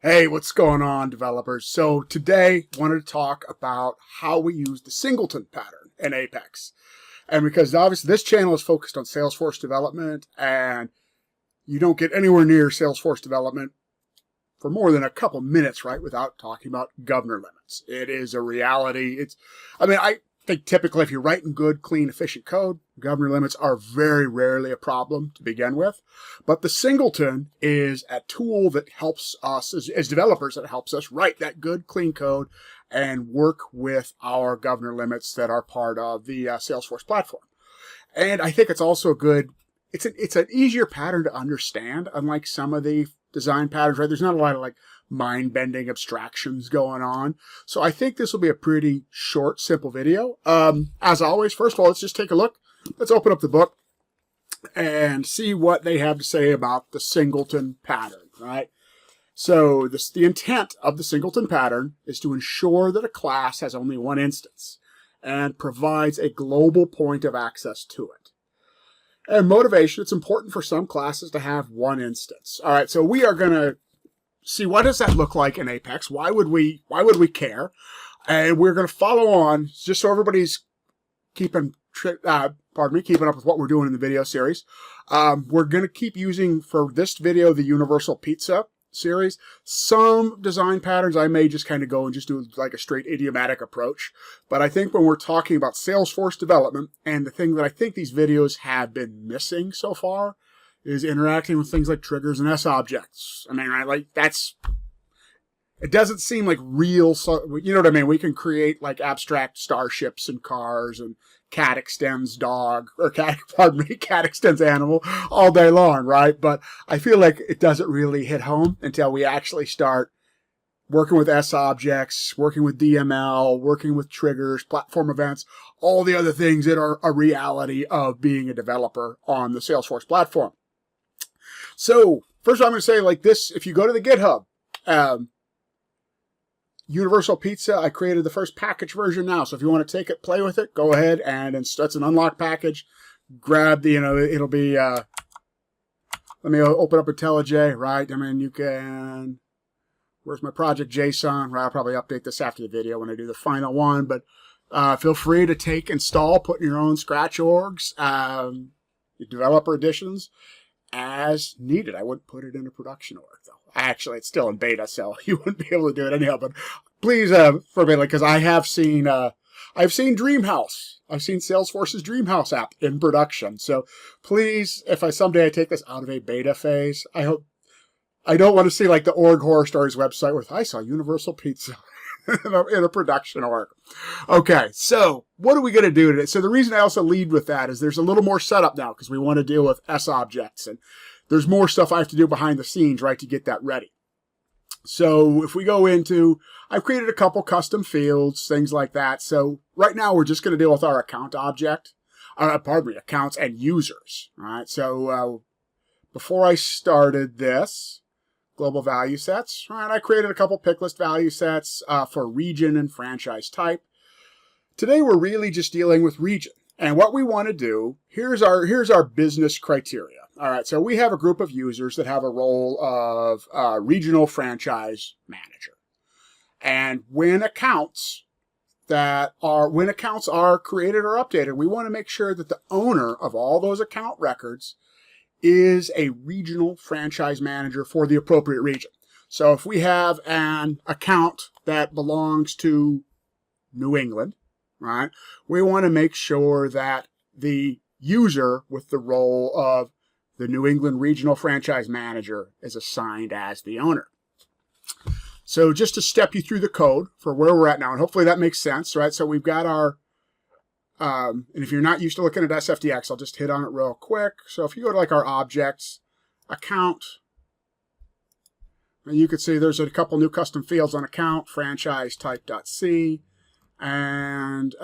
Hey, what's going on, developers? So today, I wanted to talk about how we use the Singleton pattern in Apex. And because obviously this channel is focused on Salesforce development, and you don't get anywhere near Salesforce development for more than a couple minutes, right, without talking about governor limits. It is a reality. I think typically if you're writing good, clean, efficient code, governor limits are very rarely a problem to begin with. But the Singleton is a tool that helps us, as developers, that helps us write that good, clean code and work with our governor limits that are part of the Salesforce platform. And I think it's also good. It's an easier pattern to understand, unlike some of the design patterns, right? There's not a lot of like mind-bending abstractions going on. So I think this will be a pretty short, simple video. As always, first of all, let's just take a look. Let's open up the book and see what they have to say about the Singleton pattern, right? So the intent of the Singleton pattern is to ensure that a class has only one instance and provides a global point of access to it. And motivation, it's important for some classes to have one instance. All right, so we are going to see what does that look like in Apex. Why would we care? And we're going to follow on, just so everybody's keeping up with what we're doing in the video series. We're going to keep using, for this video, the Universal Pizza series. Some design patterns I may just kind of go and just do like a straight idiomatic approach. But I think when we're talking about Salesforce development, and the thing that I think these videos have been missing so far is interacting with things like triggers and S-objects. I mean, it doesn't seem like real, you know what I mean? We can create like abstract starships and cars and cat extends dog, or cat extends animal all day long, right? But I feel like it doesn't really hit home until we actually start working with S-objects, working with DML, working with triggers, platform events, all the other things that are a reality of being a developer on the Salesforce platform. So first I'm going to say like this, if you go to the GitHub, Universal Pizza, I created the first package version now. So if you want to take it, play with it, go ahead, and that's an unlocked package. Grab the, it'll be, let me open up IntelliJ, right? I mean, you can, where's my project JSON? Right, I'll probably update this after the video when I do the final one, but feel free to install, put in your own Scratch orgs, developer editions as needed. I wouldn't put it in a production org though. Actually, it's still in beta, so you wouldn't be able to do it anyhow. But please, for a minute, because I've seen Dreamhouse. I've seen Salesforce's Dreamhouse app in production. So please, if someday I take this out of a beta phase, I don't want to see like the Org Horror Stories website where I saw Universal Pizza in a production org. Okay, so what are we going to do today? So the reason I also lead with that is there's a little more setup now because we want to deal with S-objects, and there's more stuff I have to do behind the scenes, right, to get that ready. So if we go into, I've created a couple custom fields, things like that. So right now we're just going to deal with our account object, accounts and users. All right, so before I started this, global value sets, all right, I created a couple pick list value sets for region and franchise type. Today we're really just dealing with region. And what we want to do, here's our business criteria. All right, so we have a group of users that have a role of regional franchise manager. And when accounts are created or updated, we want to make sure that the owner of all those account records is a regional franchise manager for the appropriate region. So if we have an account that belongs to New England, right, we want to make sure that the user with the role of the New England Regional Franchise Manager is assigned as the owner. So just to step you through the code for where we're at now, and hopefully that makes sense, right? So we've got our, and if you're not used to looking at SFDX, I'll just hit on it real quick. So if you go to like our objects, account, and you can see there's a couple new custom fields on account, franchise type.c, and,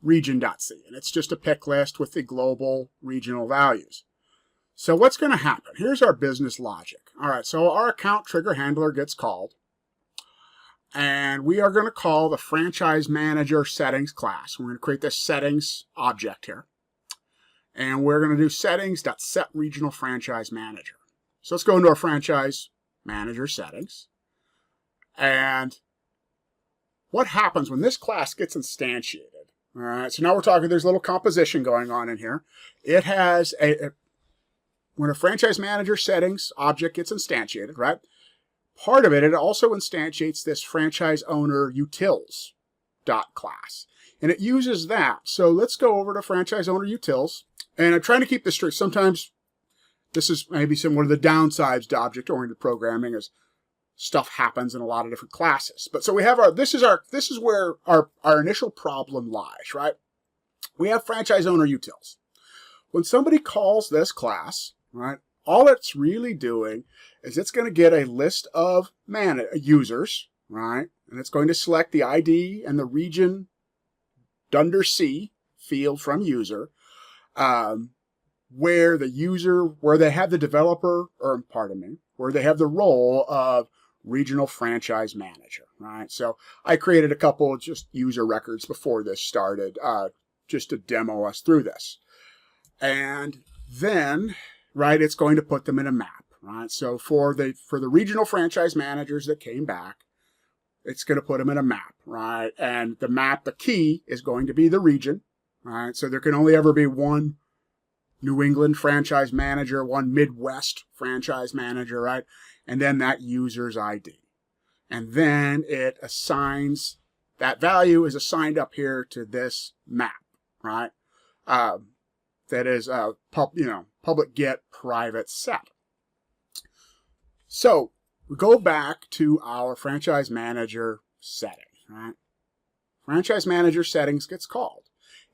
region.c, and it's just a pick list with the global regional values. So what's going to happen? Here's our business logic. All right, so our account trigger handler gets called, and we are going to call the franchise manager settings class. We're going to create this settings object here, and we're going to do settings.setRegionalFranchiseManager. So let's go into our franchise manager settings. And what happens when this class gets instantiated? All right, so now we're talking, there's a little composition going on in here. It has when a franchise manager settings object gets instantiated, right? Part of it, it also instantiates this franchise owner utils class. And it uses that. So let's go over to franchise owner utils. And I'm trying to keep this straight. Sometimes this is maybe some one of the downsides to object-oriented programming is stuff happens in a lot of different classes. But so we have this is where our initial problem lies, right? We have franchise owner utils. When somebody calls this class, right, all it's really doing is it's going to get a list of users, right? And it's going to select the ID and the region under C field from user, where they have the developer, or pardon me, where they have the role of regional franchise manager, right? So I created a couple just user records before this started, just to demo us through this. And then, right, it's going to put them in a map, right? So for the regional franchise managers that came back, it's going to put them in a map, right? And the map, the key is going to be the region, right? So there can only ever be one New England franchise manager, one Midwest franchise manager, right? And then that user's ID. And then it assigns, that value is assigned up here to this map, right? That is public get private set. So we go back to our franchise manager setting, right? Franchise manager settings gets called.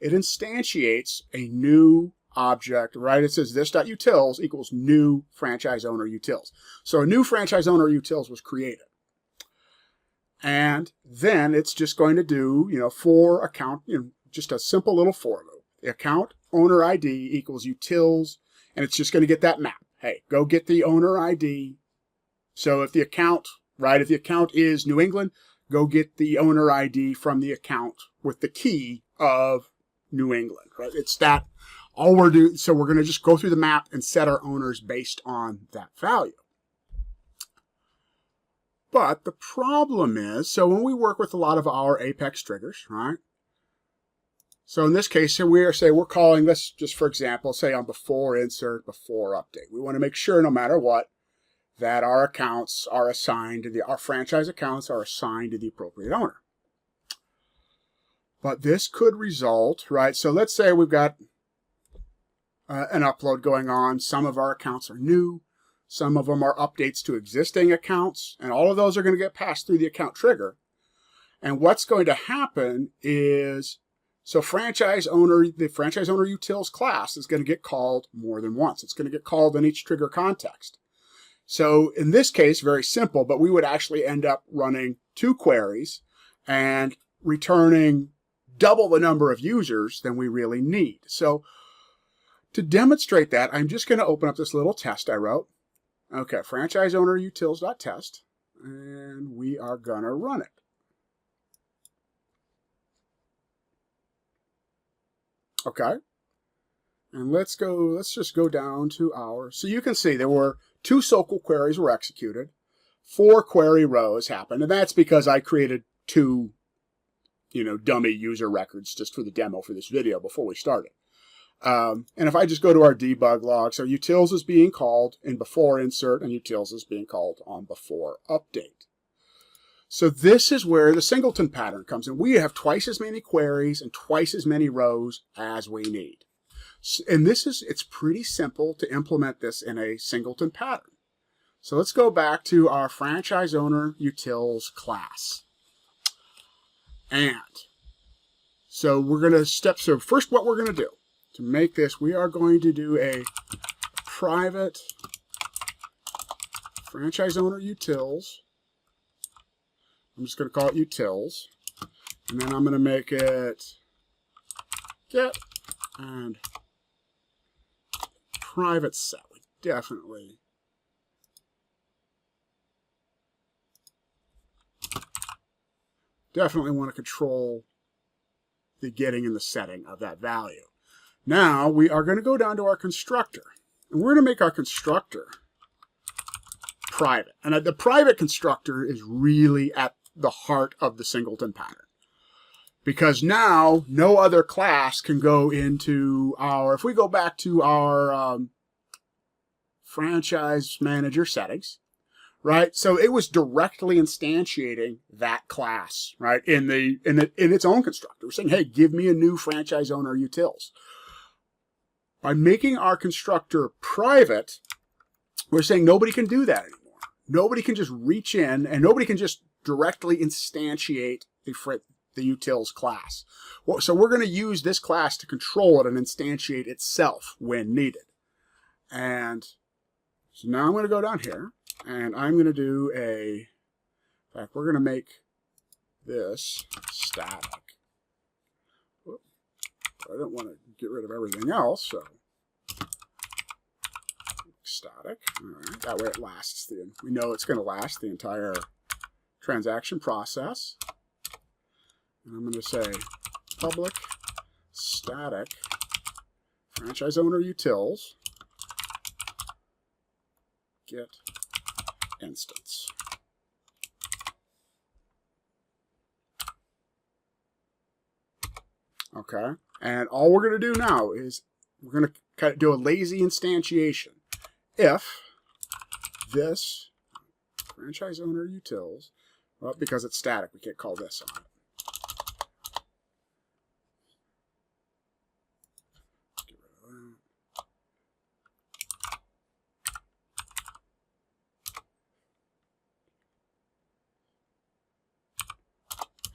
It instantiates a new object, right? It says this.utils equals new franchise owner utils. So a new franchise owner utils was created. And then it's just going to do, for account, just a simple little for loop. The account owner ID equals utils, and it's just going to get that map. Hey, go get the owner ID. So if the account, right, if the account is New England, go get the owner ID from the account with the key of New England, right? It's that, all we're doing, so we're going to just go through the map and set our owners based on that value. But the problem is, so when we work with a lot of our Apex triggers, right? So in this case, we're calling this, just for example, say on before insert, before update. We want to make sure no matter what, that our accounts are assigned to our franchise accounts are assigned to the appropriate owner. But this could result, right? So let's say we've got an upload going on. Some of our accounts are new. Some of them are updates to existing accounts. And all of those are going to get passed through the account trigger. And what's going to happen is, so the franchise owner utils class is going to get called more than once. It's going to get called in each trigger context. So in this case, very simple, but we would actually end up running 2 queries and returning double the number of users than we really need. So to demonstrate that, I'm just going to open up this little test I wrote. Okay, franchise owner utils.test, and we are going to run it. Okay. And let's just go down to so you can see there were 2 SOQL queries were executed, 4 query rows happened, and that's because I created 2, dummy user records just for the demo for this video before we started. And if I just go to our debug log, so utils is being called in before insert, and utils is being called on before update. So this is where the Singleton pattern comes in. We have twice as many queries and twice as many rows as we need. And it's pretty simple to implement this in a Singleton pattern. So let's go back to our franchise owner utils class. And so we're going to so first what we're going to do to make this, we are going to do a private franchise owner utils. I'm just going to call it utils. And then I'm going to make it get and private set. We definitely want to control the getting and the setting of that value. Now we are going to go down to our constructor, and we're going to make our constructor private. And the private constructor is really at the heart of the singleton pattern. Because now no other class can go into our, if we go back to our franchise manager settings, right? So it was directly instantiating that class, right? In its own constructor. We're saying, hey, give me a new franchise owner utils. By making our constructor private, we're saying nobody can do that anymore. Nobody can just reach in, and nobody can just directly instantiate the utils class. So we're going to use this class to control it and instantiate itself when needed. And so now I'm going to go down here, and I'm going to do in fact, we're going to make this static. I don't want to get rid of everything else, so static. All right, that way it lasts. We know it's going to last the entire transaction process. And I'm going to say public static franchise owner utils get instance. Okay, and all we're going to do now is we're going to kind of do a lazy instantiation. If this franchise owner utils, well, because it's static, we can't call this on it. Get rid of that.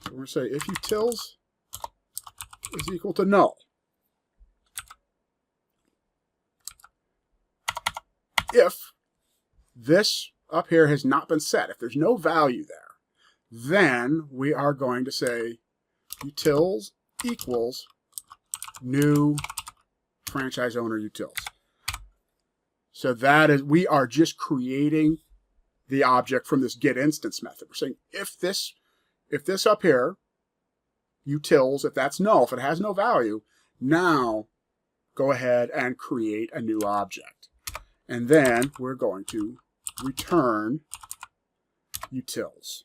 So we're going to say if utils is equal to null. If this up here has not been set, if there's no value there, then we are going to say utils equals new franchise owner utils. So that is, we are just creating the object from this get instance method. We're saying if this up here, utils, if that's null, if it has no value, now go ahead and create a new object. And then we're going to return utils.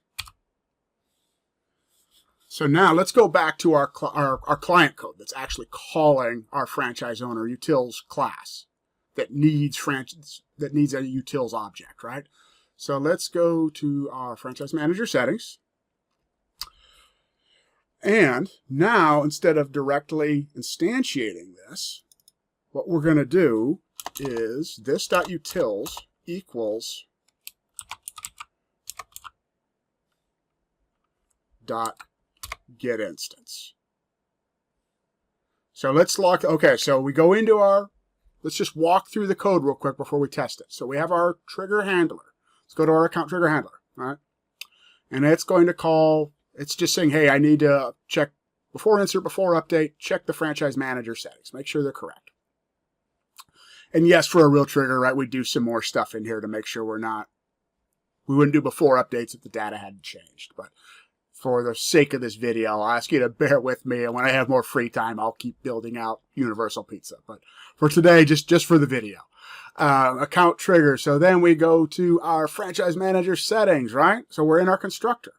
So now let's go back to our client code that's actually calling our franchise owner utils class that needs a utils object, right? So let's go to our franchise manager settings. And now, instead of directly instantiating this, what we're going to do is this.utils equals .get instance. So let's lock, okay, so we go into let's just walk through the code real quick before we test it. So we have our trigger handler. Let's go to our account trigger handler, all right? And it's going to call, it's just saying, hey, I need to check before insert, before update, check the franchise manager settings, make sure they're correct. And yes, for a real trigger, right, we do some more stuff in here to make sure we wouldn't do before updates if the data hadn't changed. But for the sake of this video, I'll ask you to bear with me. And when I have more free time, I'll keep building out Universal Pizza. But for today, just for the video. Account trigger. So then we go to our franchise manager settings, right? So we're in our constructor.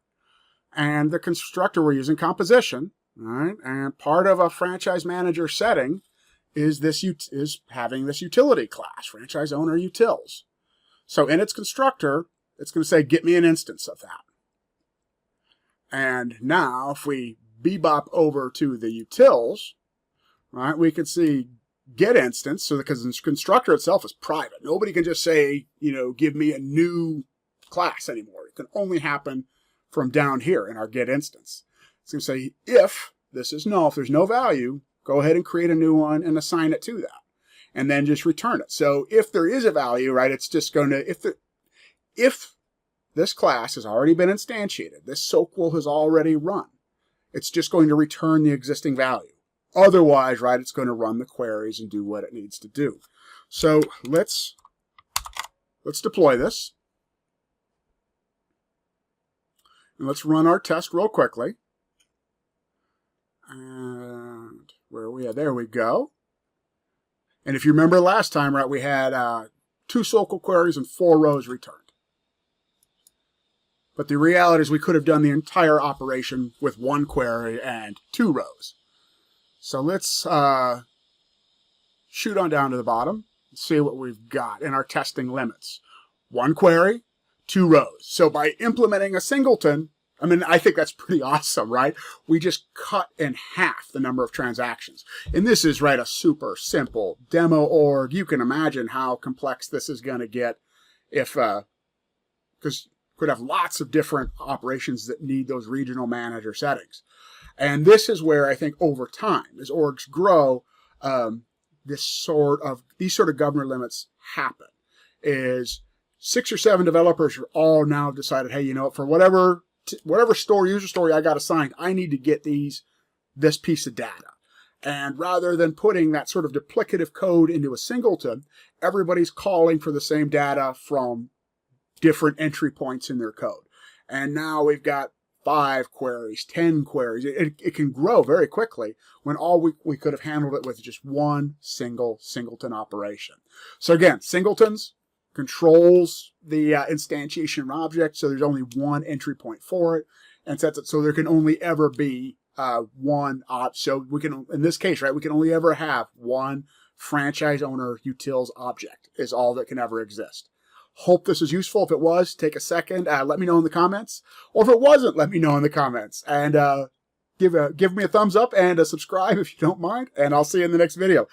And the constructor, we're using composition, right? And part of a franchise manager setting is having this utility class, franchise owner utils. So in its constructor, it's going to say, get me an instance of that. And now if we bebop over to the utils, right, we can see get instance. So because the constructor itself is private, nobody can just say, give me a new class anymore. It can only happen from down here in our get instance. It's going to say if this is null, if there's no value, go ahead and create a new one and assign it to that. And then just return it. So if there is a value, right, it's just going to, if this class has already been instantiated, this SOQL has already run, it's just going to return the existing value. Otherwise, right, it's going to run the queries and do what it needs to do. So let's deploy this. And let's run our test real quickly. And where are we at? There we go. And if you remember last time, right, we had 2 SOQL queries and 4 rows returned. But the reality is we could have done the entire operation with one query and 2 rows. So let's shoot on down to the bottom and see what we've got in our testing limits. 1 query, 2 rows. So by implementing a singleton, I mean, I think that's pretty awesome, right? We just cut in half the number of transactions. And this is, right, a super simple demo org. You can imagine how complex this is going to get if, because could have lots of different operations that need those regional manager settings. And this is where I think over time, as orgs grow, these sort of governor limits happen. Is 6 or 7 developers are all now decided, hey, you know, for whatever user story I got assigned, I need to get this piece of data. And rather than putting that sort of duplicative code into a singleton, everybody's calling for the same data from different entry points in their code. And now we've got 5 queries, 10 queries. It can grow very quickly when all we could have handled it with just one single singleton operation. So again, singletons controls the instantiation of an object, so there's only one entry point for it, and sets it so there can only ever be one so we can, in this case, right, we can only ever have one franchise owner utils object is all that can ever exist. Hope this was useful. If it was, take a second, let me know in the comments. Or if it wasn't, let me know in the comments. And give me a thumbs up and subscribe if you don't mind. And I'll see you in the next video.